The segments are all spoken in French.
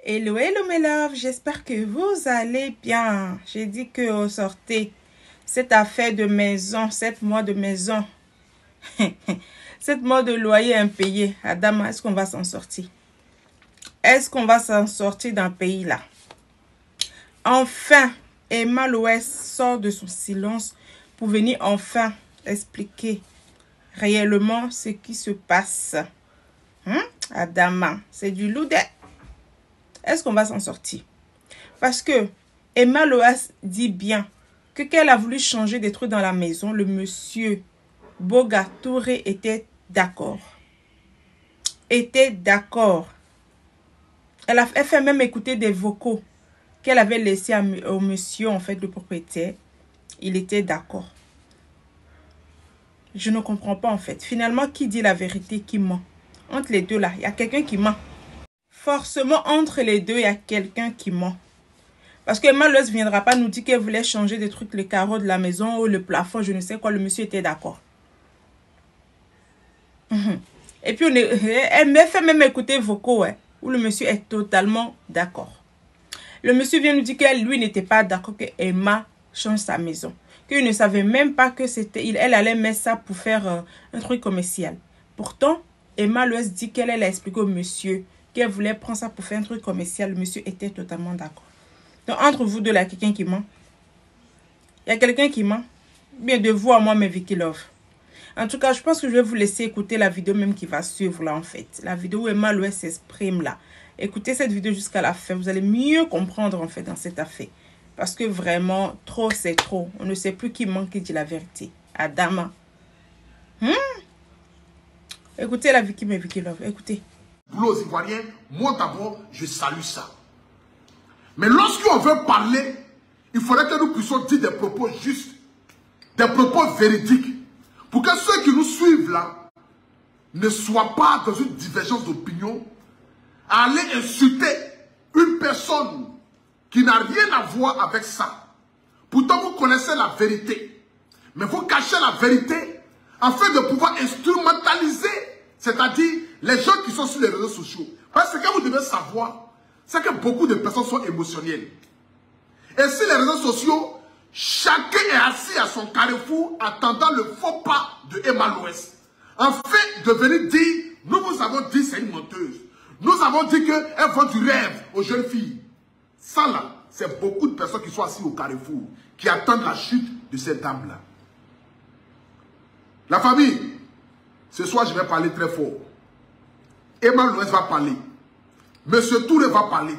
Hello, hello mes loves, j'espère que vous allez bien. J'ai dit que vous sortez cette affaire de maison, 7 mois de maison, 7 mois de loyer impayé. Adama, est-ce qu'on va s'en sortir? Est-ce qu'on va s'en sortir d'un pays là? Enfin, Emma Loès sort de son silence pour venir enfin expliquer réellement ce qui se passe. Adama, c'est du lourd. Est-ce qu'on va s'en sortir? Parce que Emma Loès dit bien que qu'elle a voulu changer des trucs dans la maison, le monsieur Boga Touré était d'accord. Elle fait même écouter des vocaux qu'elle avait laissés au monsieur, en fait, le propriétaire. Il était d'accord. Je ne comprends pas, en fait. Finalement, qui dit la vérité, qui ment? Entre les deux, là, il y a quelqu'un qui ment. Forcément, entre les deux, il y a quelqu'un qui ment. Parce que Emma Loès ne viendra pas nous dire qu'elle voulait changer des trucs, les carreaux de la maison ou le plafond, je ne sais quoi. Le monsieur était d'accord. Et puis, elle me fait même écouter vocaux, ouais, où le monsieur est totalement d'accord. Le monsieur vient nous dire qu'elle, lui, n'était pas d'accord que Emma change sa maison. Qu'il ne savait même pas que c'était, elle allait mettre ça pour faire un truc commercial. Pourtant, Emma Loès dit qu'elle a expliqué au monsieur qu'elle voulait prendre ça pour faire un truc commercial. Le monsieur était totalement d'accord. Donc, entre vous deux, là, quelqu'un qui ment. Il y a quelqu'un qui ment. Bien, de vous à moi, mes Vicky Love. En tout cas, je pense que je vais vous laisser écouter la vidéo même qui va suivre, là, en fait. La vidéo où Emma Loès s'exprime, là. Écoutez cette vidéo jusqu'à la fin. Vous allez mieux comprendre, en fait, dans cette affaire. Parce que vraiment, trop, c'est trop. On ne sait plus qui ment, qui dit la vérité. Adama. Écoutez la Vicky, mes Vicky Love. Écoutez. Boulot aux Ivoiriens, moi d'abord, je salue ça. Mais lorsqu'on veut parler, il faudrait que nous puissions dire des propos justes, des propos véridiques, pour que ceux qui nous suivent là ne soient pas dans une divergence d'opinion, à aller insulter une personne qui n'a rien à voir avec ça. Pourtant, vous connaissez la vérité, mais vous cachez la vérité afin de pouvoir instrumentaliser, c'est-à-dire les gens qui sont sur les réseaux sociaux. Parce que ce que vous devez savoir, c'est que beaucoup de personnes sont émotionnelles. Et sur les réseaux sociaux, chacun est assis à son carrefour attendant le faux pas de Emma Loès. En fait, de venir dire, nous vous avons dit c'est une menteuse. Nous avons dit qu'elle vend du rêve aux jeunes filles. Ça là, c'est beaucoup de personnes qui sont assises au carrefour, qui attendent la chute de cette dame-là. La famille, ce soir je vais parler très fort. Emma Loès va parler. Monsieur Touré va parler.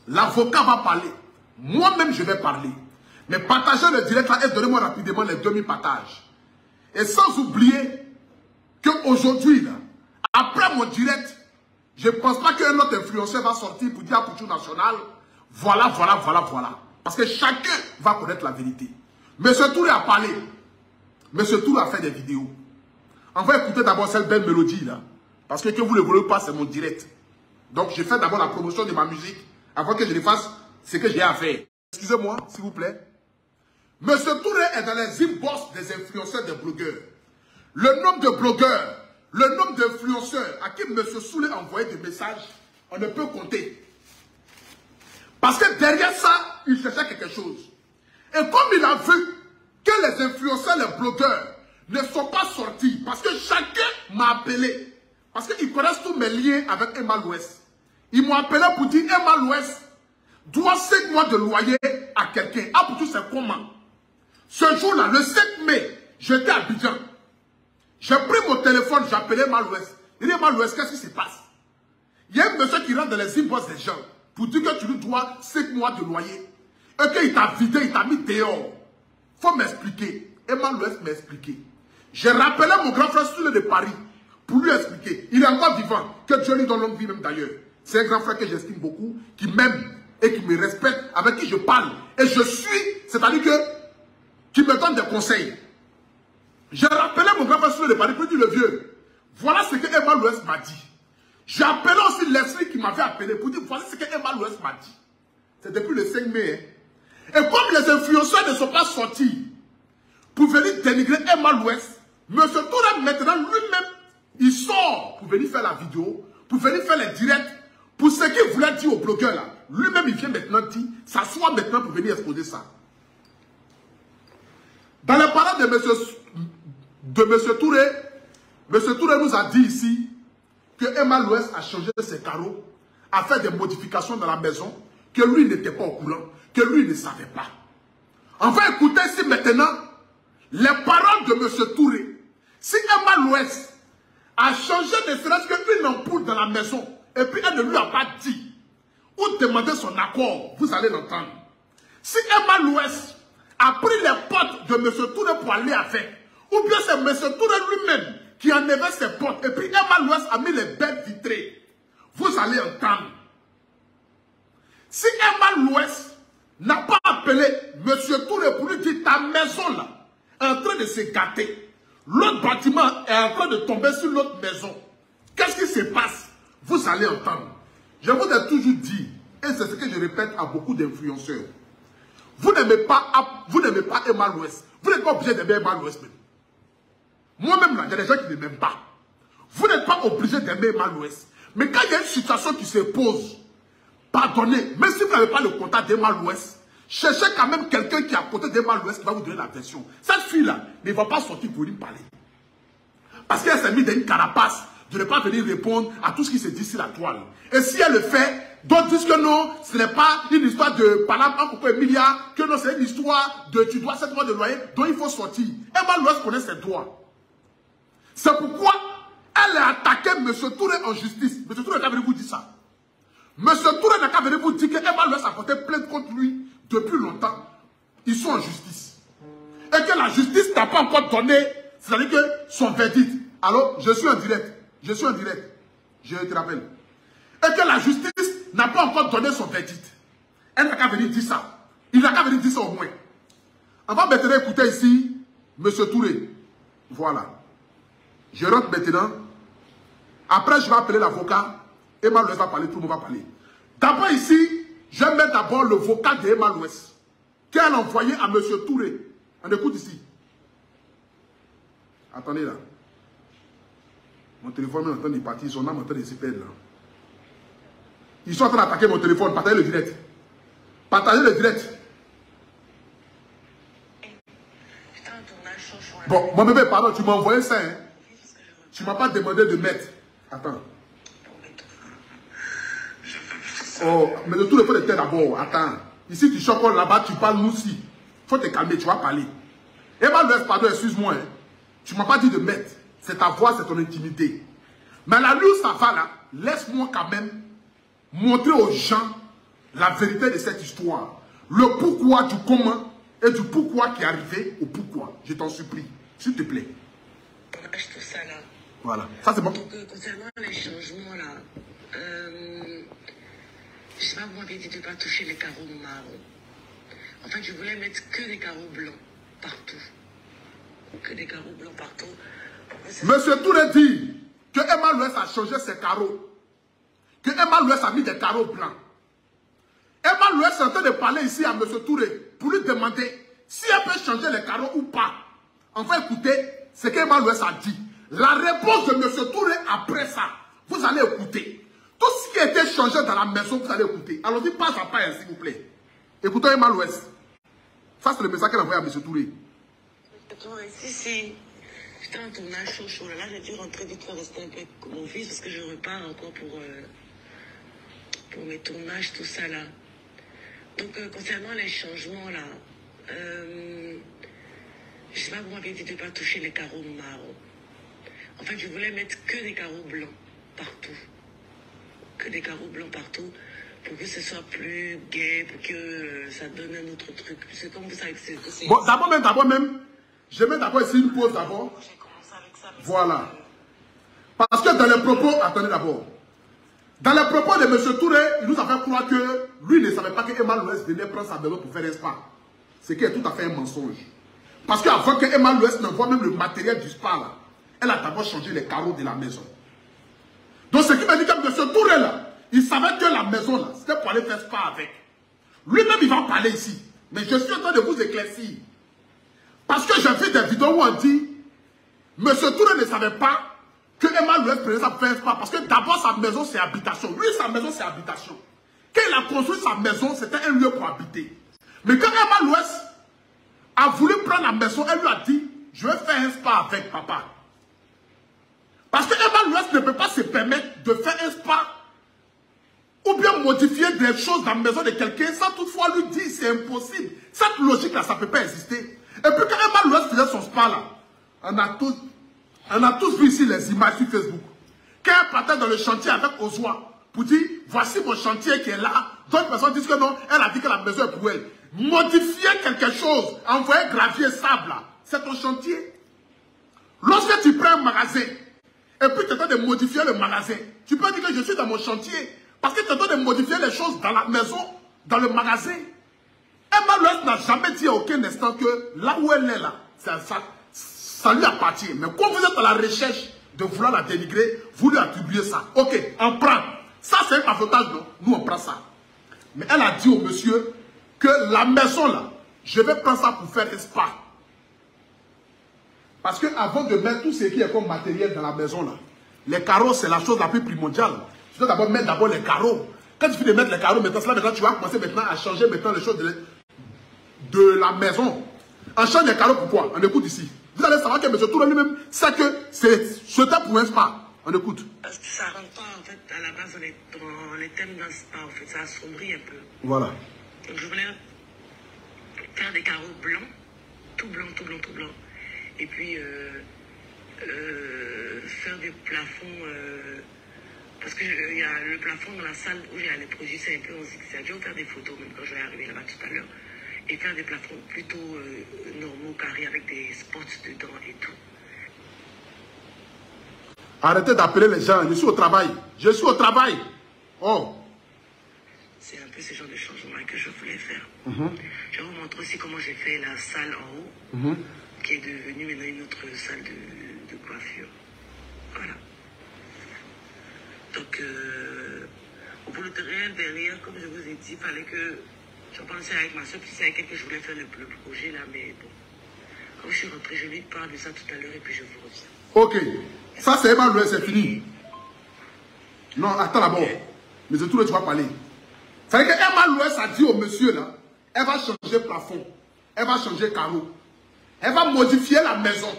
L'avocat va parler. Moi-même, je vais parler. Mais partagez le direct là et donnez-moi rapidement les 2000 partages. Et sans oublier qu'aujourd'hui, après mon direct, je ne pense pas qu'un autre influenceur va sortir pour dire à Couture Nationale, voilà. Parce que chacun va connaître la vérité. Monsieur Touré a parlé. Monsieur Touré a fait des vidéos. On va écouter d'abord cette belle mélodie là. Parce que vous ne le voulez pas, c'est mon direct. Donc, je fais d'abord la promotion de ma musique avant que je ne fasse ce que j'ai à faire. Excusez-moi, s'il vous plaît. Monsieur Touré est dans les inbox des influenceurs, des blogueurs. Le nombre de blogueurs, le nombre d'influenceurs à qui Monsieur Soulé a envoyé des messages, on ne peut compter. Parce que derrière ça, il cherchait quelque chose. Et comme il a vu que les influenceurs, les blogueurs ne sont pas sortis, parce que chacun m'a appelé, parce qu'ils connaissent tous mes liens avec Emma Loès. Ils m'ont appelé pour dire Emma Loès doit 5 mois de loyer à quelqu'un. Ah, pour tout, c'est comment? Ce jour-là, le 7 mai, j'étais à Abidjan. J'ai pris mon téléphone, j'ai appelé Emma Loès. Il dit Emma Loès, qu'est-ce qui se passe? Il y a un monsieur qui rentre dans les inbox des gens pour dire que tu lui dois 5 mois de loyer. Et qu'il t'a vidé, il t'a mis dehors. Il faut m'expliquer. Emma Loès m'a expliqué. J'ai rappelé mon grand frère Soulé de Paris pour lui expliquer. Il est encore vivant. Que Dieu lui donne longue vie même d'ailleurs. C'est un grand frère que j'estime beaucoup, qui m'aime et qui me respecte, avec qui je parle. Et je suis, c'est-à-dire que, qui me donne des conseils. J'ai rappelé mon grand frère Soulé de Paris pour dire le vieux. Voilà ce que Emma Loès m'a dit. J'ai appelé aussi Leslie qui m'avait appelé pour dire voici ce que Emma Loès m'a dit. C'est depuis le 5 mai. Et comme les influenceurs ne sont pas sortis pour venir dénigrer Emma Loès, M. Touré maintenant lui-même, il sort pour venir faire la vidéo, pour venir faire les directs, Pour ce qu'il voulait dire au blogueur là, lui-même il vient maintenant dire, s'assoit maintenant pour venir exposer ça. Dans les paroles de M. Touré, M. Touré nous a dit ici que Emma Louès a changé ses carreaux, a fait des modifications dans la maison, que lui n'était pas au courant, que lui ne savait pas. On va écouter ici maintenant les paroles de M. Touré. Si Emma Louès a changé ne serait-ce qu'une ampoule dans la maison, et puis elle ne lui a pas dit, ou demandé son accord, vous allez l'entendre. Si Emma Louès a pris les potes de M. Touré pour aller avec, ou bien c'est M. Touré lui-même qui enlevait ses potes, et puis Emma Louès a mis les bêtes vitrées, vous allez entendre. Si Emma Louès n'a pas appelé M. Touré pour lui dire ta maison là est en train de se gâter, l'autre bâtiment est en train de tomber sur l'autre maison, qu'est-ce qui se passe? Vous allez entendre. Je vous ai toujours dit, et c'est ce que je répète à beaucoup d'influenceurs, vous n'aimez pas Emma Louès, vous n'êtes pas obligé d'aimer Emma Louès même. Moi-même là, il y a des gens qui ne m'aiment pas. Vous n'êtes pas obligé d'aimer Emma Louès. Mais quand il y a une situation qui se pose, pardonnez, même si vous n'avez pas le contact d'Emma Louès, cherchez quand même quelqu'un qui est à côté d'Emma Louès qui va vous donner la version. Cette fille-là ne va pas sortir pour lui parler. Parce qu'elle s'est mise dans une carapace de ne pas venir répondre à tout ce qui se dit sur la toile. Et si elle le fait, d'autres disent que non, ce n'est pas une histoire de Palam, un Emilia, que non, c'est une histoire de tu dois 7 mois de loyer, dont il faut sortir. Emma Louès connaît ses droits. C'est pourquoi elle a attaqué M. Touré en justice. M. Touré n'a qu'à venir vous dire ça. M. Touré n'a qu'à venir vous dire que Emma Louès a porté plainte contre lui depuis longtemps. Ils sont en justice. Et que la justice n'a pas encore donné, c'est-à-dire que son verdict. Alors, je suis en direct. Je suis en direct. Je te rappelle. Et que la justice n'a pas encore donné son verdict. Elle n'a qu'à venir dire ça. Il n'a qu'à venir dire ça au moins. On va maintenant écouter ici M. Touré. Voilà. Je rentre maintenant. Après, je vais appeler l'avocat. Emma Louès va parler, tout le monde va parler. D'abord ici, je vais mettre d'abord le vocal d'Emma Louès qu'elle a envoyé à M. Touré. On écoute ici. Attendez là. Mon téléphone est en train de partir, son âme est en train de se perdre là. Ils sont en train d'attaquer mon téléphone. Partagez le direct. Partagez le direct. Bon, mon bébé, pardon, tu m'as envoyé ça, hein? Tu ne m'as pas demandé de mettre. Attends. Oh, mais de tout le faut de tête d'abord. Attends. Ici, tu chocoles là-bas, tu parles nous aussi. Il faut te calmer, tu vas parler. Emma Louès, pardon, excuse-moi. Hein. Tu ne m'as pas dit de mettre. C'est ta voix, c'est ton intimité. Mais la nuit, ça va là. Laisse-moi quand même montrer aux gens la vérité de cette histoire. Le pourquoi du comment et du pourquoi qui est arrivé au pourquoi. Je t'en supplie. S'il te plaît. Tout ça là. Voilà. Ça c'est bon. Donc concernant les changements là, je sais pas, vous m'avez dit de ne pas toucher les carreaux marrons. En fait, je voulais mettre que des carreaux blancs partout. Que des carreaux blancs partout. Monsieur Touré dit que Emma Louès a changé ses carreaux. Que Emma Louès a mis des carreaux blancs. Emma Louès est en train de parler ici à Monsieur Touré pour lui demander si elle peut changer les carreaux ou pas. On va écouter ce qu'Emma Louès a dit. La réponse de M. Touré après ça, vous allez écouter. Tout ce qui a été changé dans la maison, vous allez écouter. Allons-y, pas à pas, s'il vous plaît. Écoutez Emma Louès. Ça, c'est le message qu'elle a envoyé à M. Touré. Si. J'étais en tournage chaud. Là, j'ai dû rentrer vite fait rester un peu avec mon fils parce que je repars encore pour mes tournages, tout ça là. Donc, concernant les changements là, je sais pas, vous m'avez dit de ne pas toucher les carreaux marrons. En fait, je voulais mettre que des carreaux blancs partout. Que des carreaux blancs partout pour que ce soit plus gai, pour que ça donne un autre truc. C'est comme vous savez que c'est... Bon, d'abord même, je mets d'abord ici une pause d'abord. J'ai commencé avec ça. Voilà. Parce que dans les propos, attendez d'abord. Dans les propos de M. Touré, il nous a fait croire que lui ne savait pas que Emma Louès venait prendre sa maison pour faire un spa. Ce qui est tout à fait un mensonge. Parce qu'avant que Emma Louès n'envoie même le matériel du spa là, elle a d'abord changé les carreaux de la maison. Donc ce qui m'a dit que M. Touré là, il savait que la maison là, c'était pour aller faire spa avec. Lui-même il va parler ici. Mais je suis en train de vous éclaircir. Parce que j'ai vu des vidéos où on dit, M. Touré ne savait pas que Emma Louès prenait ça pour faire un spa. Parce que d'abord, sa maison, c'est habitation. Lui, sa maison, c'est habitation. Quand il a construit sa maison, c'était un lieu pour habiter. Mais quand Emma Louès a voulu prendre la maison, elle lui a dit, je vais faire un spa avec papa. Parce que Emma Louès ne peut pas se permettre de faire un spa ou bien modifier des choses dans la maison de quelqu'un sans toutefois lui dire c'est impossible. Cette logique-là, ça ne peut pas exister. Et puis quand Emma Louès faisait son spa-là, on a tous vu ici les images sur Facebook. Quand elle partait dans le chantier avec Ozwa, pour dire, voici mon chantier qui est là. D'autres personnes disent que non, elle a dit que la maison est pour elle. Modifier quelque chose, envoyer gravier, sable, c'est ton chantier. Lorsque tu prends un magasin, et puis tu essaies de modifier le magasin, tu peux dire que je suis dans mon chantier. Parce que tu essaies de modifier les choses dans la maison, dans le magasin. Emma Louès n'a jamais dit à aucun instant que là où elle est là, ça lui appartient. Mais quand vous êtes à la recherche de vouloir la dénigrer, vous lui attribuez ça. Ok, on prend. Ça c'est un avantage, non? Nous on prend ça. Mais elle a dit au monsieur que la maison là, je vais prendre ça pour faire un spa. Parce que avant de mettre tout ce qui est comme matériel dans la maison là, les carreaux c'est la chose la plus primordiale. Tu dois d'abord mettre les carreaux. Quand tu finis de mettre les carreaux, maintenant tu vas commencer maintenant à changer maintenant les choses de la maison. On change les carreaux pourquoi? On écoute ici. Vous allez savoir que M. Touré lui-même sait que c'était pour un spa. On écoute. Parce que ça rentre pas en fait à la base dans les thèmes d'un spa en fait, ça assombrit un peu. Voilà. Donc je voulais faire des carreaux blancs, tout blanc, tout blanc, tout blanc. Et puis faire des plafonds, parce que il y a le plafond dans la salle où il y a les produits, c'est un peu en zigzag. Je vais faire des photos même quand je vais arriver là-bas tout à l'heure. Et faire des plafonds plutôt normaux, carrés, avec des spots dedans et tout. Arrêtez d'appeler les gens, je suis au travail. Je suis au travail. Oh. C'est un peu ce genre de changement que je voulais faire. Je vais vous montrer aussi comment j'ai fait la salle en haut, qui est devenue maintenant une autre salle de coiffure. Voilà. Donc, pour le terrain derrière, comme je vous ai dit, il fallait que j'en pensais avec ma soeur, puis c'est avec elle que je voulais faire le projet là, mais bon. Quand je suis rentrée, je lui parle de ça tout à l'heure et puis je vous reviens. Ok. Ça, c'est Emma Louès, c'est fini. Non, attends d'abord. Mais de tout le tu vas parler. C'est que Emma Louès a dit au monsieur là, elle va changer plafond, elle va changer carreau, elle va modifier la maison.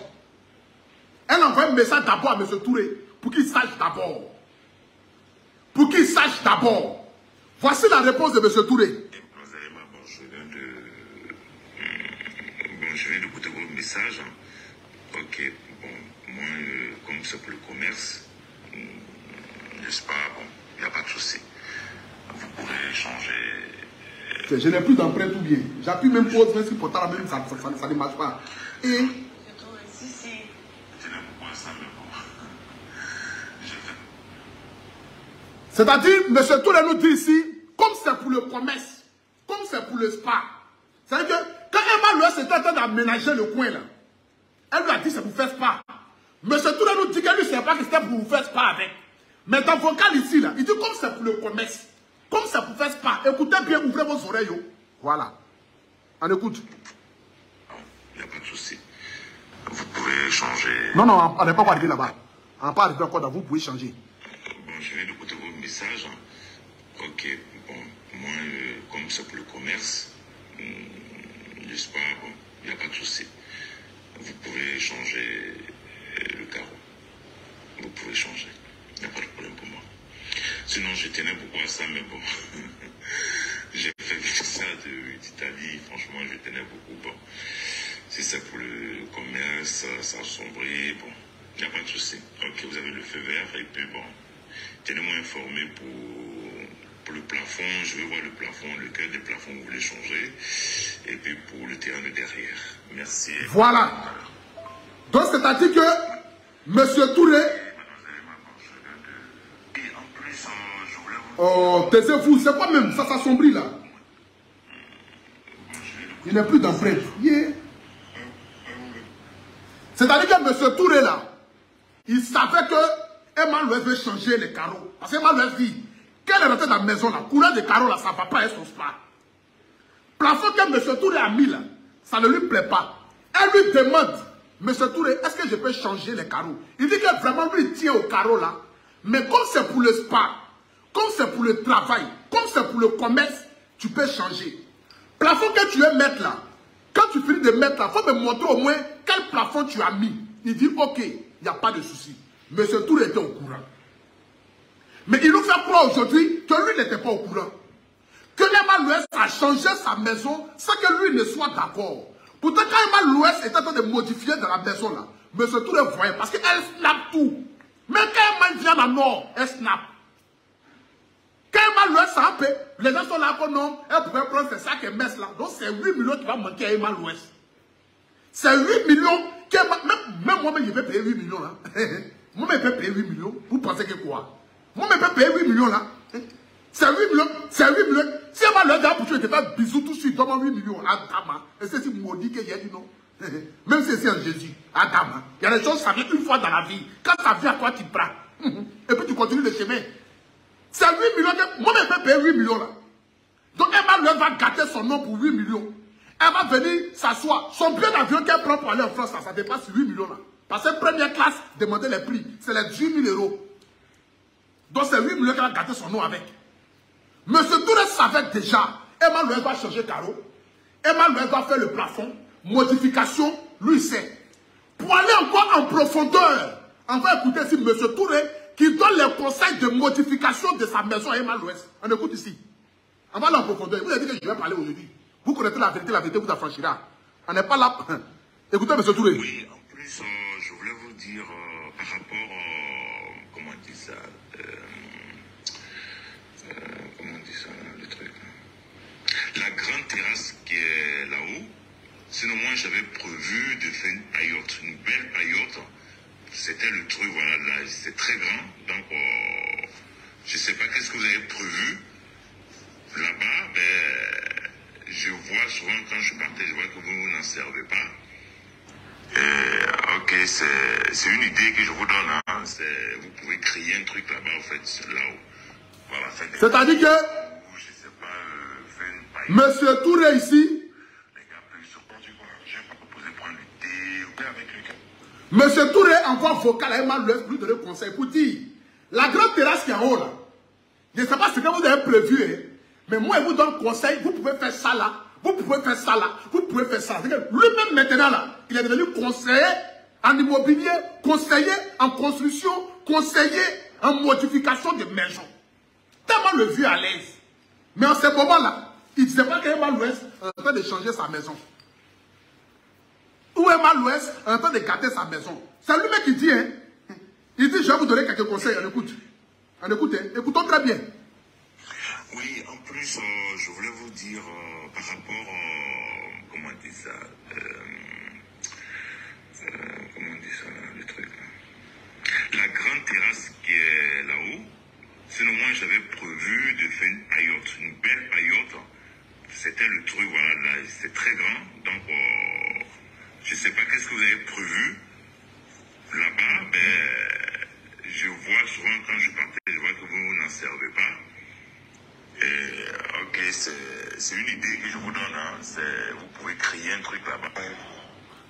Elle envoie un message d'abord à M. Touré pour qu'il sache d'abord. Pour qu'il sache d'abord. Voici la réponse de M. Touré. Je viens d'écouter vos messages. Ok, bon, moi, comme c'est pour le commerce, n'est-ce pas, bon, il n'y a pas de souci. Vous pourrez changer. Je n'ai plus d'empreinte ou bien. J'appuie même pause, mais si pourtant même ça ne marche pas. Et. C'est-à-dire, M. Touré nous dit ici, comme c'est pour le commerce, comme c'est pour le spa. C'est-à-dire que quand Emma Louès était en train d'aménager le coin là, elle lui a dit c'est pour faire spa. M. Touré nous dit qu'elle ne savait pas que c'était pour faire spa avec. Mais dans le vocal ici là, il dit comme c'est pour le commerce, comme c'est pour faire spa, écoutez bien, ouvrez vos oreilles. Yo. Voilà. On écoute. Il n'y a pas de souci. Vous pouvez changer. Non, non, on n'est pas arrivé là-bas. On n'est pas arrivé encore là, vous pouvez changer. Bon, je viens d'écouter vos messages. Ok, bon, moi, comme c'est pour le commerce, n'est-ce pas, bon, il n'y a pas de souci. Vous pouvez changer le carreau. Vous pouvez changer. Il n'y a pas de problème pour moi. Sinon, je tenais beaucoup à ça, mais bon. J'ai fait ça d'Italie. Franchement, je tenais beaucoup. Bon. Si c'est pour le commerce, ça assombrit. Bon, il n'y a pas de souci. Ok, vous avez le feu vert. Et puis, bon, tenez-moi informé pour le plafond. Je vais voir le plafond, lequel des plafonds vous voulez changer. Et puis, pour le terrain de derrière. Merci. Voilà. Donc, c'est-à-dire que M. Touré. Oh, taisez-vous, c'est quoi même? Ça s'assombrit là. Il n'y a plus d'empreinte. Yeah. C'est-à-dire que M. Touré là, il savait que Emma Louès veut changer les carreaux. Parce qu'Emma Louès dit, qu'elle est rentrée dans la maison là, couleur des carreaux là, ça ne va pas être son spa. Plafond que M. Touré a mis là, ça ne lui plaît pas. Elle lui demande Monsieur Touré, est-ce que je peux changer les carreaux? Il dit que vraiment lui il tient au carreau là. Mais comme c'est pour le spa, comme c'est pour le travail, comme c'est pour le commerce, tu peux changer. Plafond que tu veux mettre là, quand tu finis de mettre là, il faut me montrer au moins quel plafond tu as mis. Il dit ok, il n'y a pas de souci. Monsieur Touré était au courant. Mais il nous fait croire aujourd'hui que lui n'était pas au courant. Que Emma Louès a changé sa maison sans que lui ne soit d'accord. Pourtant, quand Emma Louès était en train de modifier dans la maison là, Monsieur Touré voyait parce qu'elle snap tout. Mais quand Emma vient dans le nord, elle snap. Quand Emma Louès s'en paie, les gens sont là pour non, elle pourrait prendre ses sacs et messes là. Donc c'est 8 millions qui va manquer à Emma Louès. C'est 8 millions même moi-même je vais payer 8 millions là. Moi-même je vais payer 8 millions. Vous pensez que quoi? Moi-même je vais payer 8 millions là. C'est 8 millions. C'est 8 millions. Si Emma Louès a pour tu te faire bisous tout de suite, donne-moi 8 millions. Adama. Et c'est si maudit qu'il y a dit non. Même si c'est en Jésus. Adama. Il y a des choses ça vient une fois dans la vie. Quand ça vient à toi, tu prends. Et puis tu continues le chemin. C'est 8 millions. Moi-même je vais payer 8 millions là. Donc Emma Louès va gâter son nom pour 8 millions. Elle va venir s'asseoir. Son billet d'avion qu'elle prend pour aller en France, ça dépasse 8 millions là. Parce que première classe, demandez les prix. C'est les 10 000 €. Donc c'est 8 millions qu'elle va gâter son nom avec. Monsieur Touré savait déjà. Emma Louès va changer carreau. Emma Louès va faire le plafond. Modification, lui sait. Pour aller encore en profondeur, on va écouter ici Monsieur Touré qui donne les conseils de modification de sa maison à Emma Louès. On écoute ici. On va aller en profondeur. Vous avez dit que je vais parler aujourd'hui. Vous connaissez la vérité vous affranchira. On n'est pas là. Écoutez, M. Touré. Oui, en plus, je voulais vous dire par rapport, comment on dit ça, comment on dit ça, le truc. La grande terrasse qui est là-haut, sinon moi j'avais prévu de faire une paillote, une belle paillote. C'était le truc, voilà, là, c'est très grand. Donc, je ne sais pas qu'est-ce que vous avez prévu là-bas, mais je vois souvent quand je partais, je vois que vous n'en servez pas. Ok, c'est une idée que je vous donne. Hein. Vous pouvez créer un truc là-bas, en fait, là-haut. Voilà, c'est-à-dire que, je sais pas, faire une paille. Monsieur Touré ici, Les gars, plus sur du quoi. Je n'ai pas proposé prendre le thé ou bien avec le gars. Monsieur Touré envoie vocal à Emma Louès pour lui donner conseil pour dire, la grande terrasse qui est en haut là, je ne sais pas ce que vous avez prévu, hein. Mais moi, je vous donne conseil, vous pouvez faire ça là, vous pouvez faire ça là, vous pouvez faire ça. Lui-même maintenant là, il est devenu conseiller en immobilier, conseiller en construction, conseiller en modification de maisons. Tellement le vieux à l'aise. Mais en ce moment-là, il ne disait pas qu'Emma Louès est en train de changer sa maison. Ou Emma Louès est en train de gâter sa maison. C'est lui-même qui dit, hein. Il dit, je vais vous donner quelques conseils, on écoute. On écoute, hein. Écoutons très bien. Oui, en plus, je voulais vous dire par rapport, comment on dit ça, comment on dit ça, le truc. La grande terrasse qui est là-haut, sinon moi j'avais prévu de faire une paillote, une belle paillote. C'était le truc, voilà, là, c'est très grand. Donc, je ne sais pas qu'est-ce que vous avez prévu là-bas, mais je vois souvent quand je partais, je vois que vous n'en servez pas. Ok, c'est une idée que je vous donne. Hein. Vous pouvez créer un truc là-bas.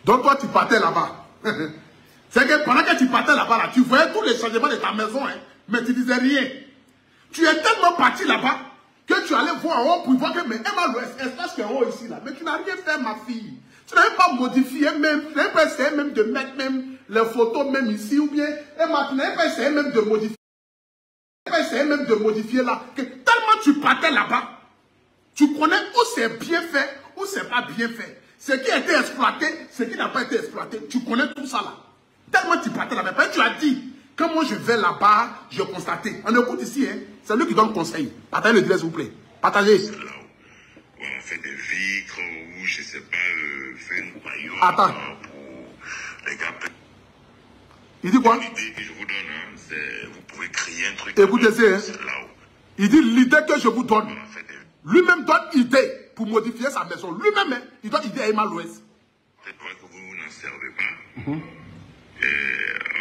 Donc toi, tu partais là-bas. C'est que pendant que tu partais là-bas, là, tu voyais tous les changements de ta maison, hein, mais tu disais rien. Tu es tellement parti là-bas que tu allais voir en haut pour voir que, mais Emma Louès, espace qui est en haut ici, là, mais tu n'as rien fait, ma fille. Tu n'avais pas modifié même, tu n'avais pas essayé même de mettre même les photos même ici, ou bien, Emma, tu n'avais pas essayé même de modifier. Tu n'avais pas essayé même de modifier là. Que tellement tu partais là-bas, tu connais où c'est bien fait, où c'est pas bien fait. Ce qui a été exploité, ce qui n'a pas été exploité. Tu connais tout ça là. Tellement tu partais là-bas. Tu as dit, quand moi je vais là-bas, je constate. On écoute ici, hein. C'est lui qui donne conseil. Partagez le direct, s'il vous plaît. Partagez. Là où on fait des vitres, ou je sais pas, faire une paillote. Attends. Pour les gars. Il dit quoi? L'idée que je vous donne, hein, c'est vous pouvez créer un truc. Écoutez-y, hein. Il dit l'idée que je vous donne. Lui-même donne idée pour modifier sa maison. Lui-même, hein, il donne idée à Emma Louès. C'est vrai que vous n'en servez pas.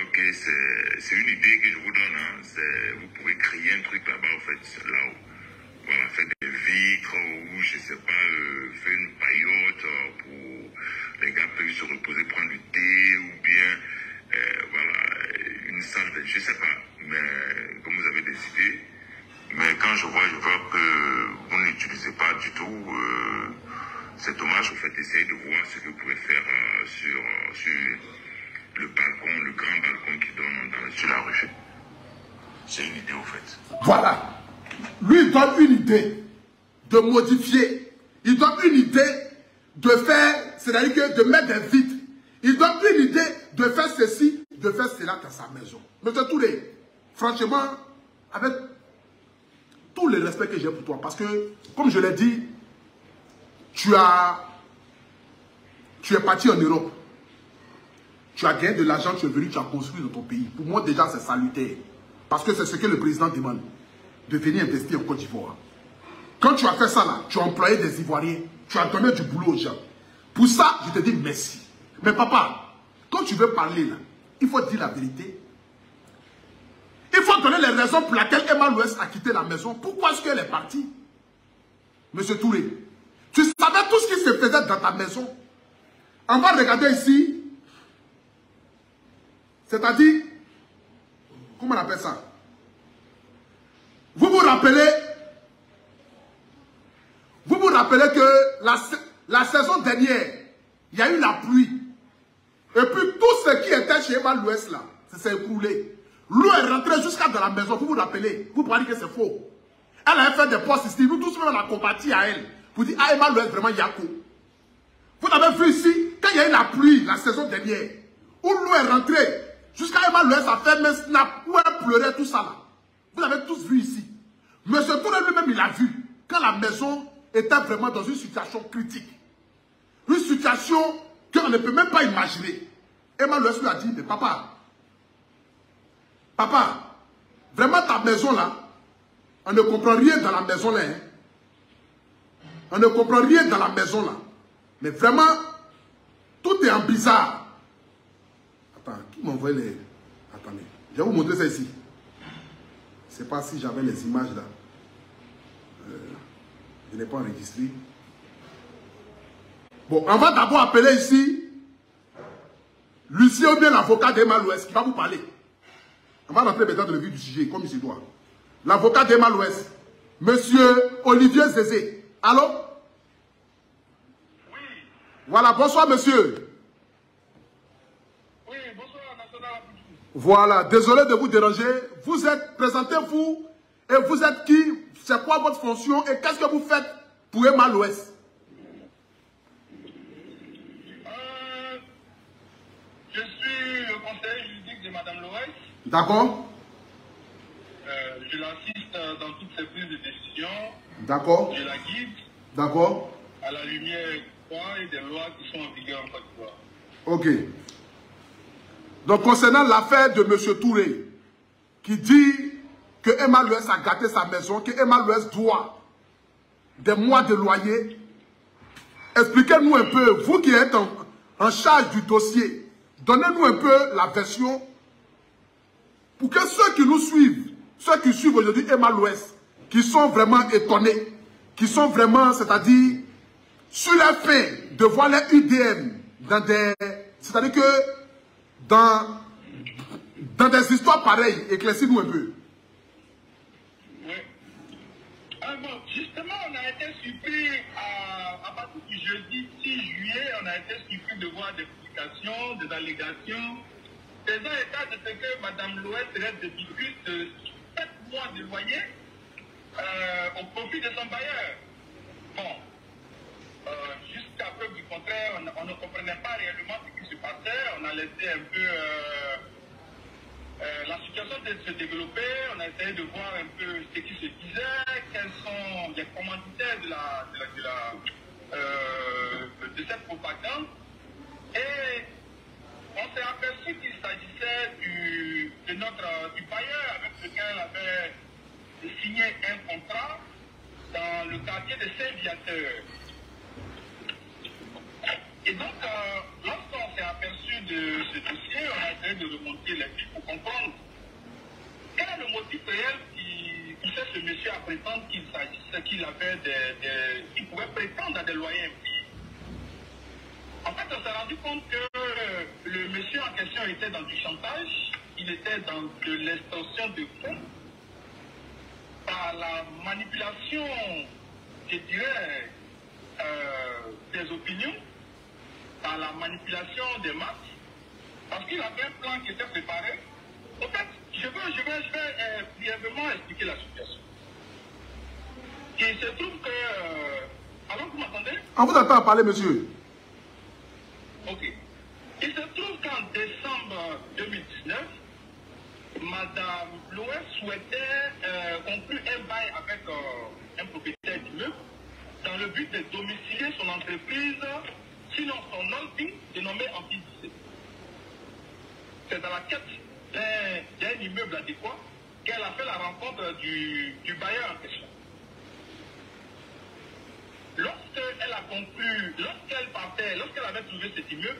Ok, c'est une idée que je vous donne. Hein. Vous pouvez créer un truc là-bas, en fait, là-haut. Voilà, faire des vitres, ou je sais pas, faire une paillote pour les gars peuvent se reposer, prendre du thé, vous cet hommage, en fait, essayez de voir ce que vous pouvez faire sur le balcon, le grand balcon qui donne sur la rue. C'est une idée, en fait. Voilà. Lui, il donne une idée de modifier. Il donne une idée de faire, c'est-à-dire que de mettre des vitres. Il donne une idée de faire ceci, de faire cela dans sa maison. Monsieur Touré, franchement, avec tout le respect que j'ai pour toi, parce que, comme je l'ai dit, tu es parti en Europe. Tu as gagné de l'argent, tu es venu, tu as construit dans ton pays. Pour moi, déjà, c'est salutaire. Parce que c'est ce que le président demande, de venir investir en Côte d'Ivoire. Quand tu as fait ça là, tu as employé des Ivoiriens, tu as donné du boulot aux gens. Pour ça, je te dis merci. Mais papa, quand tu veux parler là, il faut dire la vérité. Il faut donner les raisons pour lesquelles Emma Louès a quitté la maison. Pourquoi est-ce qu'elle est partie? Monsieur Touré, tu savais tout ce qui se faisait dans ta maison. On va regarder ici. C'est-à-dire, comment on appelle ça? Vous vous rappelez que la saison dernière, il y a eu la pluie. Et puis tout ce qui était chez Emma Louès là, ça s'est écroulé. L'eau est rentrée jusqu'à dans la maison. Vous vous rappelez? Vous parlez que c'est faux. Elle a fait des postes ici. Nous tous, on a compati à elle. Pour dire, ah, Emma Louès, vraiment, Yako. Vous avez vu ici, quand il y a eu la pluie, la saison dernière, où l'eau est rentrée, jusqu'à Emma Louès a fait un snap, où elle pleurait, tout ça là. Vous avez tous vu ici. Monsieur Touré lui-même, il a vu, quand la maison était vraiment dans une situation critique. Une situation qu'on ne peut même pas imaginer. Emma Louès lui a dit, mais papa, vraiment ta maison là, on ne comprend rien dans la maison là. Hein. On ne comprend rien dans la maison là. Mais vraiment, tout est en bizarre. Attends, qui m'a envoyé les... Attendez, je vais vous montrer ça ici. Je ne sais pas si j'avais les images là. Je n'ai pas enregistré. Bon, on va d'abord appeler ici Lucien ou bien l'avocat d'Emma Louès qui va vous parler. On va rentrer maintenant dans le vif du sujet, comme il se doit. L'avocat d'Emma Louès, monsieur Olivier Zézé. Allô? Oui. Voilà, bonsoir monsieur. Oui, bonsoir, National. Voilà, désolé de vous déranger. Vous êtes, présentez-vous, et vous êtes qui? C'est quoi votre fonction et qu'est-ce que vous faites pour Emma Louès? Je suis le conseiller juridique de Madame Louès. D'accord. Je l'assiste dans toutes ses prises de décision. D'accord. Je la guide. D'accord. À la lumière et des lois qui sont en vigueur en Côte d'Ivoire. Ok. Donc, concernant l'affaire de M. Touré, qui dit que Emma Louès a gâté sa maison, que Emma Louès doit des mois de loyer, expliquez-nous un peu, vous qui êtes en charge du dossier, donnez-nous un peu la version pour que ceux qui nous suivent, ceux qui suivent aujourd'hui Emma Louès, qui sont vraiment étonnés, qui sont vraiment, c'est-à-dire, sur la fin de voir les UDM dans des... C'est-à-dire que dans des histoires pareilles, éclaircis-nous un peu. Oui. Bon, justement, on a été surpris à partir du jeudi 6 juillet, on a été surpris de voir des publications, des allégations, faisant état de ce que Mme Louès serait débitrice de 7 mois de loyer au profit de son bailleur. Bon, jusqu'à preuve du contraire, on ne comprenait pas réellement ce qui se passait. On a laissé un peu la situation se développer. On a essayé de voir un peu ce qui se disait, quels sont les commanditaires de cette propagande. Et on s'est aperçu qu'il s'agissait du bailleur avec lequel elle avait signé un contrat dans le quartier de Saint-Viateur. Et donc, lorsqu'on s'est aperçu de ce dossier, on a essayé de remonter les fils pour comprendre quel est le motif réel qui fait ce monsieur à prétendre qu'il s'agissait, qu'il pouvait prétendre à des loyers impayés. En fait, on s'est rendu compte que le monsieur en question était dans du chantage, il était dans de l'extorsion de fonds, par la manipulation, je dirais, des opinions par la manipulation des masses, parce qu'il avait un plan qui était préparé. En fait, je vais brièvement expliquer la situation. Il se trouve que... alors, vous m'entendez? On vous attend à parler, monsieur. Ok. Il se trouve qu'en décembre 2019, Madame Louet souhaitait conclure un bail avec un propriétaire d'immeuble dans le but de domicilier son entreprise, sinon son holding, dénommé Amphidicé. C'est dans la quête d'un immeuble adéquat qu'elle a fait la rencontre du bailleur en question. Lorsqu'elle a conclu, lorsqu'elle avait trouvé cet immeuble,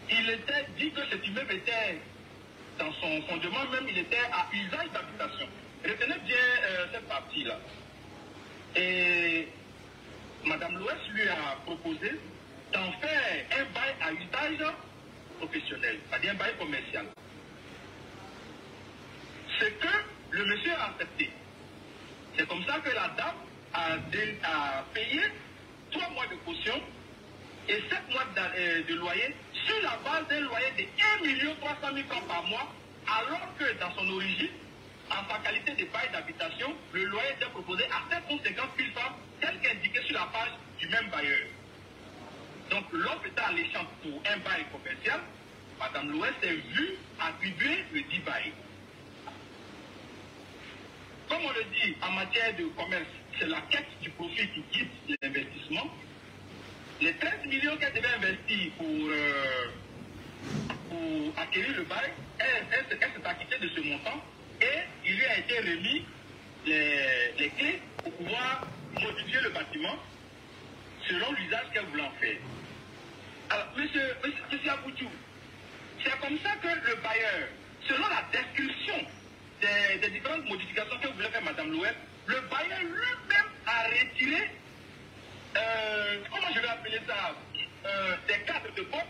il était dit que cet immeuble était, dans son fondement même, il était à usage d'habitation. Retenez bien cette partie-là. Et Madame Louès lui a proposé d'en faire un bail à usage professionnel, c'est-à-dire un bail commercial. C'est que le monsieur a accepté. C'est comme ça que la dame a payé 3 mois de caution et 7 mois de loyer sur la base d'un loyer de 1 300 000 francs par mois, alors que dans son origine, en sa qualité de bail d'habitation, le loyer était proposé à 750 000 francs, tel qu'indiqué sur la page du même bailleur. Donc l'offre était alléchante pour un bail commercial. Madame Louès s'est vue attribuer le dit bail. Comme on le dit en matière de commerce, c'est la quête du profit qui guide l'investissement. Les 13 millions qu'elle devait investir pour acquérir le bail, elle s'est acquittée de ce montant et il lui a été remis les clés pour pouvoir modifier le bâtiment selon l'usage qu'elle voulait en faire. Alors, monsieur Aboutou, c'est comme ça que le bailleur, selon la description des différentes modifications que voulait faire Madame Louet, le bailleur lui-même a retiré, comment je vais appeler ça, des cadres de porte,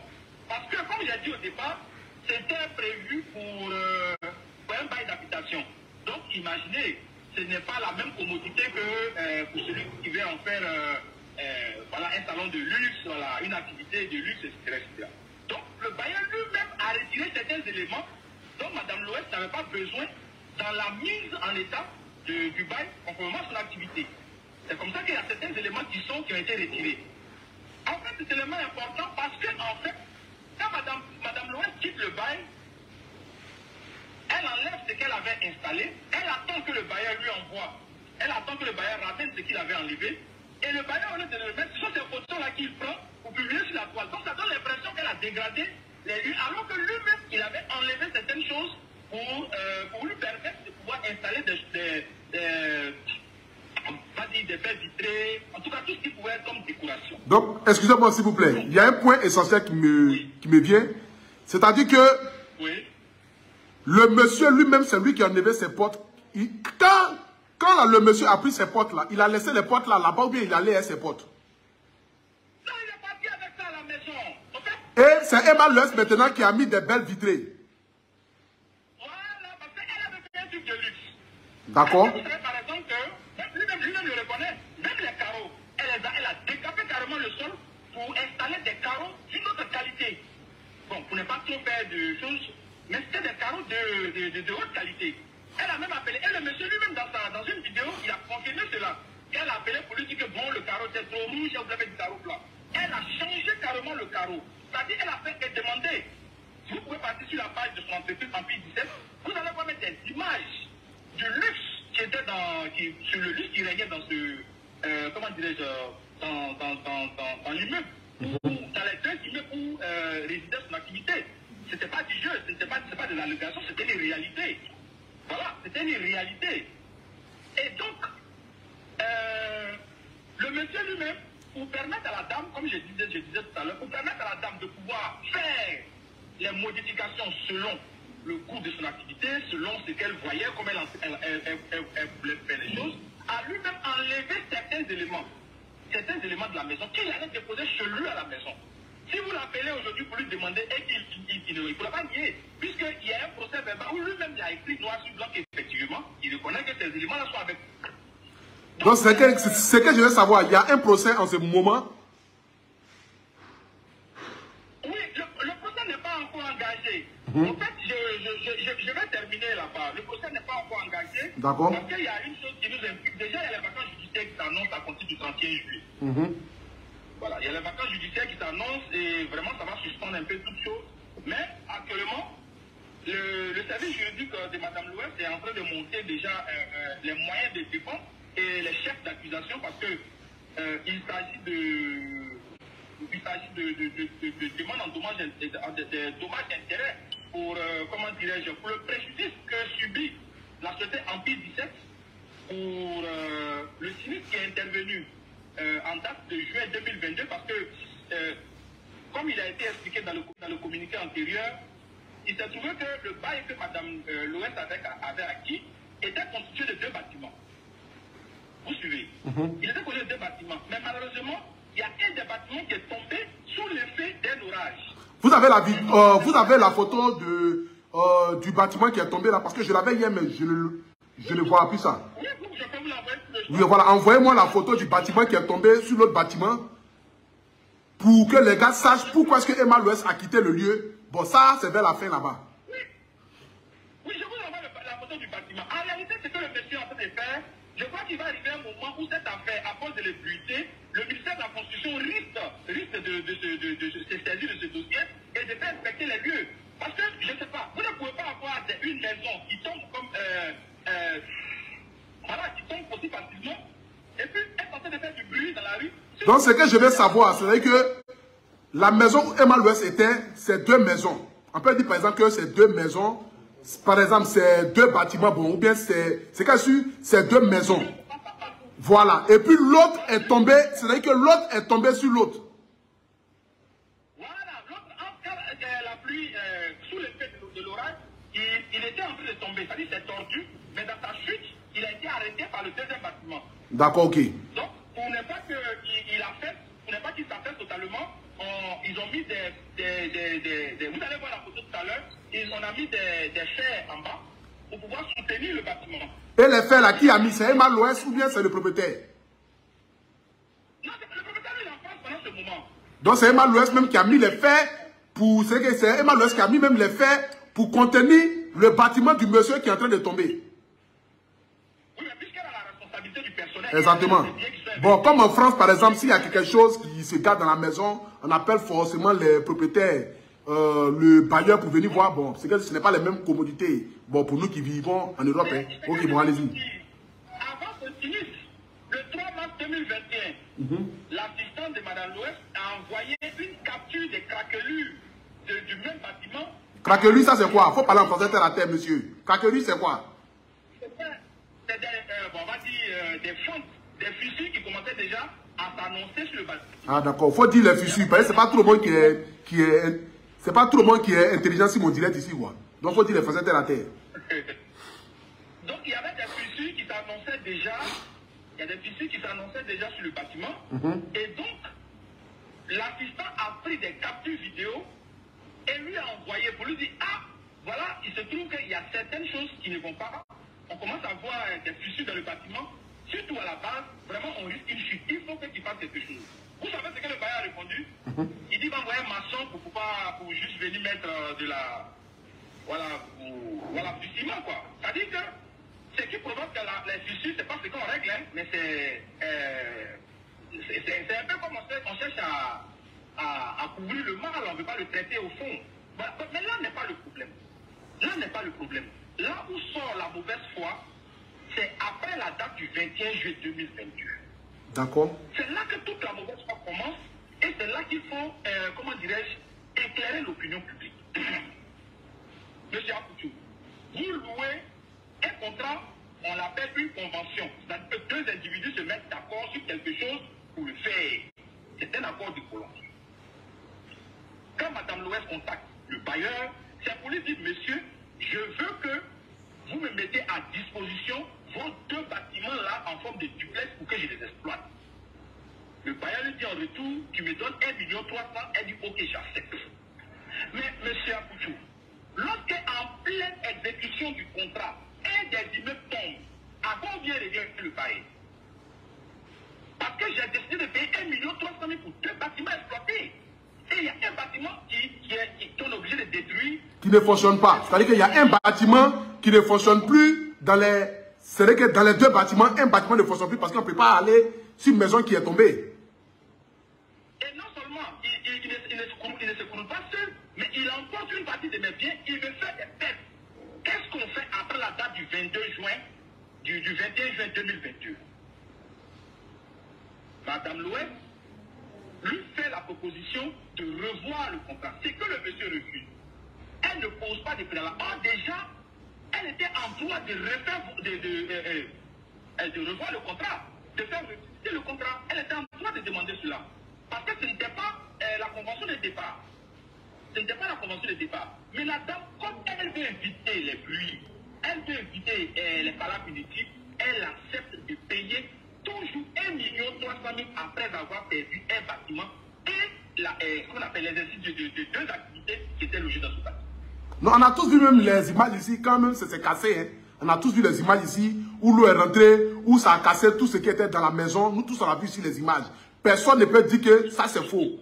parce que, comme j'ai dit au départ, c'était prévu pour un bail d'habitation. Donc, imaginez, ce n'est pas la même commodité que pour celui qui veut en faire voilà, un salon de luxe, voilà, une activité de luxe, etc. Donc, le bailleur lui-même a retiré certains éléments dont Mme Louès n'avait pas besoin dans la mise en état du bail conformément à son activité. C'est comme ça qu'il y a certains éléments qui ont été retirés. En fait, cet élément est important parce que, en fait, quand Mme Louès quitte le bail, elle enlève ce qu'elle avait installé, elle attend que le bailleur lui envoie, elle attend que le bailleur ramène ce qu'il avait enlevé, et le bailleur, au lieu de le mettre, ce sont ces photos-là qu'il prend pour publier sur la toile. Donc ça donne l'impression qu'elle a dégradé les lieux, alors que lui-même, il avait enlevé certaines choses pour lui permettre de pouvoir installer des baies vitrées, en tout cas tout ce qui pouvait être comme décoration. Donc, excusez-moi s'il vous plaît, il y a un point essentiel qui me vient, c'est-à-dire que le monsieur lui-même, c'est lui qui a enlevé ses portes. Quand le monsieur a pris ses portes là, il a laissé les portes là-bas ou bien il allait à ses portes? Non, il est parti avec ça à la maison. Okay? Et c'est Emma Louès maintenant qui a mis des belles vitrées. Voilà, parce qu'elle avait fait un truc de luxe. D'accord. Vous savez par exemple que lui-même le reconnaît, même les carreaux, elle a décapé carrément le sol pour installer des carreaux d'une autre qualité. Bon, pour ne pas trop faire de choses, mais c'était des carreaux de haute qualité. Elle a même appelé, et le monsieur lui-même dans une vidéo, il a confirmé cela. Elle a appelé pour lui dire que bon, le carreau était trop rouge, elle voulait mettre du carreau blanc. Elle a changé carrément le carreau. C'est-à-dire, elle a fait et demandé. Vous pouvez partir sur la page de son entreprise en 2017, vous allez voir mettre des images du luxe qui était sur le luxe qui régnait dans ce, comment dirais-je, dans l'immeuble, dans les deux immeubles où résidait son activité. C'était pas du jeu, c'était pas de l'allégation, c'était une réalité. Voilà, c'était une réalité. Et donc, le monsieur lui-même, pour permettre à la dame, comme je disais tout à l'heure, pour permettre à la dame de pouvoir faire les modifications selon le cours de son activité, selon ce qu'elle voyait, comme elle voulait faire les choses, a lui-même enlevé certains éléments de la maison qu'il allait déposer chez lui à la maison. Si vous l'appelez aujourd'hui pour lui demander, et qu'il ne pourra pas nier, puisqu'il y a un procès verbal où lui-même il a écrit noir sur blanc qu'effectivement, il reconnaît que ces éléments-là sont avec. Donc c'est que je veux savoir, il y a un procès en ce moment En fait, je vais terminer là-bas. Le procès n'est pas encore engagé. D'accord. Parce qu'il y a une chose qui nous implique. Déjà, il y a les vacances judiciaires qui s'annoncent à compter du 31 juillet. Voilà, il y a les vacances judiciaires qui s'annoncent et vraiment, ça va suspendre un peu toutes choses. Mais actuellement, le service juridique de Mme Louès est en train de monter déjà les moyens de défense et les chefs d'accusation parce que il s'agit de demandes en dommages d'intérêt pour, comment dirais-je, pour le préjudice que subit la société Empire 17 pour le sinistre qui est intervenu en date de juin 2022 parce que, comme il a été expliqué dans le communiqué antérieur, il s'est trouvé que le bail que Mme Louès avait acquis était constitué de 2 bâtiments. Vous suivez? Il était constitué de 2 bâtiments. Mais malheureusement, il y a un des bâtiments qui est tombé sous l'effet d'un orage. Vous avez la photo du bâtiment qui est tombé là, parce que je l'avais hier, mais je ne vois plus ça. Oui, je peux vous l'envoyer. Oui, voilà, envoyez-moi la photo du bâtiment qui est tombé sur l'autre bâtiment pour que les gars sachent pourquoi est-ce que Emma Louès a quitté le lieu. Bon, ça, c'est vers la fin là-bas. Oui, je vous envoie la photo du bâtiment. En réalité, c'est que le monsieur est en train de faire. Je crois qu'il va arriver un moment où cette affaire, à cause de l'ébullition, le ministère de la Constitution risque de se saisir de ce dossier et de faire respecter les lieux. Parce que, je ne sais pas, vous ne pouvez pas avoir une maison qui tombe comme... voilà, qui tombe aussi facilement, et puis être en train de faire du bruit dans la rue. Donc, ce que je veux savoir, c'est que la maison où Emma Louès était, c'est 2 maisons. On peut dire par exemple que c'est 2 maisons. Par exemple, c'est 2 bâtiments, bon, ou bien c'est c'est 2 maisons. Voilà. Et puis l'autre est tombé, c'est-à-dire que l'autre est tombé sur l'autre. Voilà. L'autre, en la pluie, sous l'effet de l'orage, il était en train de tomber. C'est-à-dire c'est tordu, mais dans sa chute, il a été arrêté par le 2e bâtiment. D'accord, ok. Donc, pour ne pas qu'il s'affaisse totalement, ils ont mis des... Vous allez voir la photo tout à l'heure, on a mis des chairs en bas pour pouvoir soutenir le bâtiment. Et les fers là, qui a mis? C'est Emma Louès ou bien c'est le propriétaire? Non, le propriétaire il est en France pendant ce moment. Donc c'est Emma Louès même qui a mis les fers pour... C'est Emma Louès qui a mis même les fers pour contenir le bâtiment du monsieur qui est en train de tomber. Oui, mais puisqu'elle a la responsabilité du personnel... Exactement. Bon, comme en France, par exemple, s'il y a quelque chose qui se garde dans la maison, on appelle forcément les propriétaires, le bailleur pour venir voir. Bon, c'est que ce n'est pas les mêmes commodités. Bon, pour nous qui vivons en Europe, hein. Ok, bon, allez-y. Avant ce sinistre, le 3 mars 2021, l'assistant de Mme Louès a envoyé une capture des craquelures du même bâtiment. Craquelure, ça c'est quoi? Faut parler en français terre à terre, monsieur. Craquelure, c'est quoi? C'est on va dire des fentes, des fissures qui commençaient déjà à s'annoncer sur le bâtiment. Ah d'accord, faut dire les fissures, parce que c'est pas tout le monde c'est pas tout le monde qui est intelligent si mon direct ici, quoi. Donc faut dire les français terre à terre. Donc il y avait des fissures qui s'annonçaient déjà, sur le bâtiment. Et donc, l'assistant a pris des captures vidéo et lui a envoyé pour lui dire, ah, voilà, il se trouve qu'il y a certaines choses qui ne vont pas. On commence à voir des fissures dans le bâtiment. Surtout à la base, vraiment, on risque une chute. Il faut qu'il fasse quelque chose. Vous savez ce que le bailleur a répondu? Il dit, va envoyer un maçon pour juste venir mettre de la... Voilà, du ciment, quoi. C'est-à-dire que ce qui provoque les fissures, c'est pas ce qu'on règle, hein, mais c'est un peu comme on cherche à couvrir le mal, on ne veut pas le traiter au fond. Mais là n'est pas le problème. Là où sort la mauvaise foi, c'est après la date du 21 juillet 2022. D'accord. C'est là que toute la mauvaise foi commence et c'est là qu'il faut, comment dirais-je, éclairer l'opinion publique. Monsieur Apoutou, vous louez un contrat, on l'appelle une convention. C'est-à-dire que 2 individus se mettent d'accord sur quelque chose pour le faire. C'est un accord de colonne. Quand Mme Louès contacte le bailleur, c'est pour lui dire, monsieur, je veux que vous me mettez à disposition vos 2 bâtiments-là en forme de duplex pour que je les exploite. Le bailleur lui dit en retour, tu me donnes 1,3 million, elle dit, ok, j'accepte. Mais, monsieur Apoutou, lorsque en pleine exécution du contrat, un des immeubles tombe, à combien revient le bail? Parce que j'ai décidé de payer 1,3 million pour 2 bâtiments exploités. Et il y a un bâtiment qu'on est obligé de détruire. qui ne fonctionne pas. C'est-à-dire qu'il y a un bâtiment qui ne fonctionne plus dans les... C'est vrai que dans les deux bâtiments, un bâtiment ne fonctionne plus parce qu'on ne peut pas aller sur une maison qui est tombée. Et non seulement, il ne se coule pas seul, mais il emporte une partie de mes biens, il me fait des tests. Qu'est-ce qu'on fait après la date du 22 juin, du 21 juin 2022? Madame Loeb lui fait la proposition de revoir le contrat. C'est que le monsieur refuse. Elle ne pose pas de préalable. Or, déjà, elle était en droit de refaire, de revoir le contrat, de faire refuser le contrat. Elle était en droit de demander cela. Parce que ce n'était pas la convention de départ. Ce n'était pas la convention de départ. Mais la dame, comme elle veut éviter les bruits, elle veut éviter les paroles punitives, elle accepte de payer toujours 1 300 000 après avoir perdu un bâtiment et ce qu'on appelle l'exercice de deux activités qui étaient logées dans ce bâtiment. Non, on a tous vu même les images ici, quand même c'est cassé. Hein. On a tous vu les images ici, où l'eau est rentrée, où ça a cassé tout ce qui était dans la maison. Nous tous on a vu ici les images. Personne ne peut dire que ça c'est faux.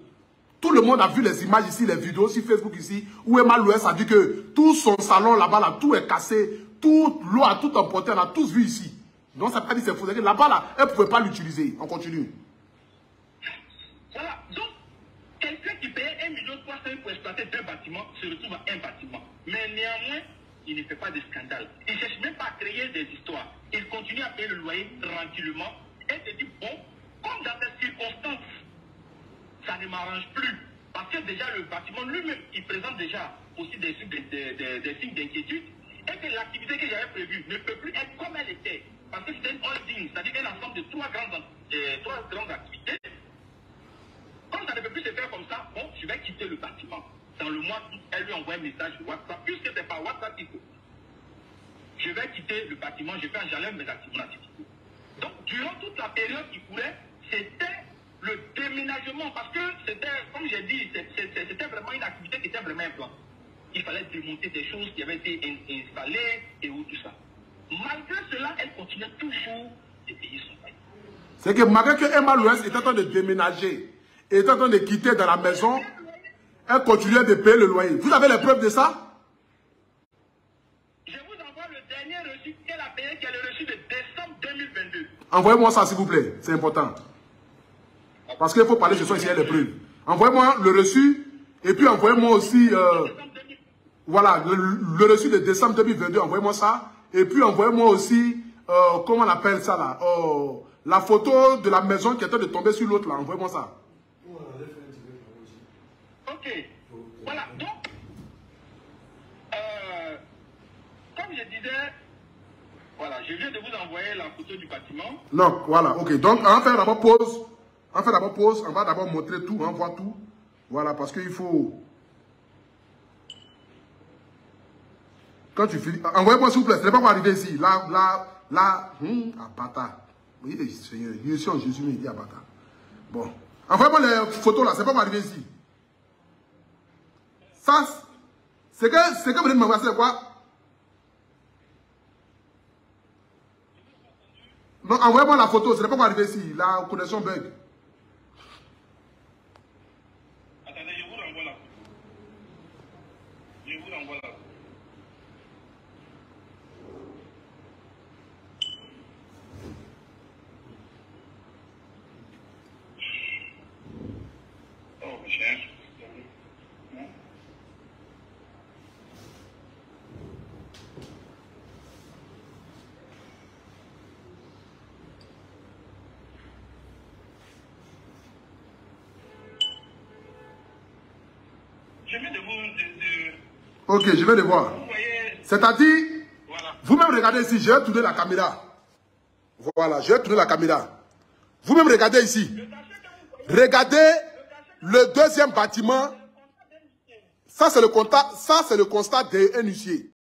Tout le monde a vu les images ici, les vidéos sur Facebook ici, où Emma Louès a dit que tout son salon là-bas, là, tout est cassé, tout l'eau a tout emporté, on a tous vu ici. Donc ça ne veut pas dire que c'est faux. Là-bas, là, elle ne pouvait pas l'utiliser. On continue. Voilà. Donc, quelqu'un qui payait 1 300 000 pour exploiter 2 bâtiments se retrouve à un bâtiment. Mais néanmoins, il ne fait pas de scandale. Il ne cherche même pas à créer des histoires. Il continue à payer le loyer tranquillement et se dit, bon, comme dans ces circonstances, ça ne m'arrange plus. Parce que déjà, le bâtiment lui-même, il présente déjà aussi des signes d'inquiétude et que l'activité que j'avais prévue ne peut plus être comme elle était. Parce que c'était une holding, c'est-à-dire un ensemble de 3 grandes activités. Comme ça ne peut plus se faire comme ça, bon, je vais quitter le bâtiment. Dans le mois d'août, elle lui envoie un message sur WhatsApp, puisque c'est par WhatsApp qu'il faut. Je vais quitter le bâtiment, je fais en jalème mes activités. Donc, durant toute la période qui courait, c'était le déménagement, parce que c'était, comme j'ai dit, c'était vraiment une activité qui était vraiment un plan. Il fallait démonter des choses qui avaient été installées et tout ça. Malgré cela, elle continuait toujours de payer son bail. C'est que malgré que Emma Louès était en train de déménager, et était en train de quitter dans la maison, elle continuait de payer le loyer. Vous avez les preuves de ça? Je vous envoie le dernier reçu qu'elle a payé, qui est le reçu de décembre 2022. Envoyez-moi ça s'il vous plaît, c'est important. Parce qu'il faut parler ce soir ici, il y a les preuves. Envoyez-moi le reçu, et puis envoyez-moi aussi, voilà, le reçu de décembre 2022, envoyez-moi ça. Et puis envoyez-moi aussi, comment on appelle ça là, la photo de la maison qui était de tomber sur l'autre là, envoyez-moi ça. Ok, voilà, donc, comme je disais, voilà, je viens de vous envoyer la photo du bâtiment. Non, voilà, ok, donc on va faire d'abord pause, on va d'abord montrer tout, on voit tout, voilà, parce qu'il faut... Quand tu finis, envoyez-moi s'il vous plaît, ce n'est pas pour arriver ici. Là, bâtard. Oui, Seigneur, je suis en Jésus, mais il dit bâtard. Bon, envoyez-moi les photos là, c'est pas pour arriver ici. Ça, c'est que vous venez de m'envoyer, c'est quoi? Non, envoyez-moi la photo, ce n'est pas pour arriver ici. La connexion bug. Attendez, je vous renvoie la photo. Je vous renvoie la photo. Je viens de vous... Ok, je vais le voir. C'est-à-dire, Voilà. vous-même regardez ici, je vais tourner la caméra. Voilà, je vais tourner la caméra. Vous-même regardez ici. Regardez le deuxième bâtiment. Ça, c'est le constat d'un huissier.